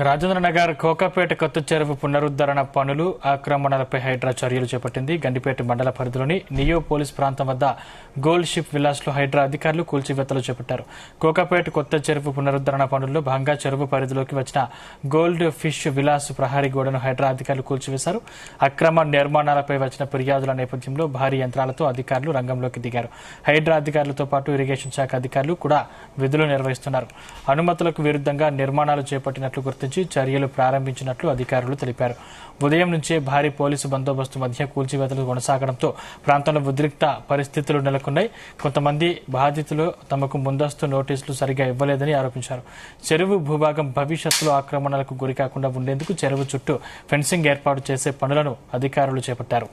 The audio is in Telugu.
రాజేంద్ర నగర్ కోకాపేట కొత్త చెరువు పునరుద్ధరణ పనులు ఆక్రమణలపై హైడ్రా చర్యలు చేపట్టింది. గండిపేట మండల పరిధిలోని నియో పోలీస్ ప్రాంతం వద్ద గోల్డ్ షిప్ విలాస్ లో హైడ్రా అధికారులు కూల్చివేతలు చేపట్టారు. కోకాపేట కొత్త చెరువు పునరుద్ధరణ పనుల్లో భాగంగా చెరువు పరిధిలోకి వచ్చిన గోల్డ్ ఫిష్ విలాస్ ప్రహారీ గోడను హైడ్రా అధికారులు కూల్చివేశారు. అక్రమ నిర్మాణాలపై వచ్చిన ఫిర్యాదుల నేపథ్యంలో భారీ యంత్రాలతో అధికారులు రంగంలోకి దిగారు. హైడ్రా అధికారులతో పాటు ఇరిగేషన్ శాఖ అధికారులు కూడా విధులు నిర్వహిస్తున్నారు. అనుమతులకు విరుద్ధంగా నిర్మాణాలు చేపట్టినట్లు గుర్తించి చర్యలు ప్రారంభించినట్లు అధికారులు తెలిపారు. ఉదయం నుంచే భారీ పోలీసు బందోబస్తు మధ్య కూల్చివేతలు కొనసాగడంతో ప్రాంతంలో ఉద్రిక్త పరిస్థితులు నెలకొన్నాయి. కొంతమంది బాధితులు తమకు ముందస్తు నోటీసులు సరిగా ఇవ్వలేదని ఆరోపించారు. చెరువు భూభాగం భవిష్యత్తులో ఆక్రమణలకు గురికాకుండా ఉండేందుకు చెరువు చుట్టూ ఫెన్సింగ్ ఏర్పాటు చేసే పనులను అధికారులు చేపట్టారు.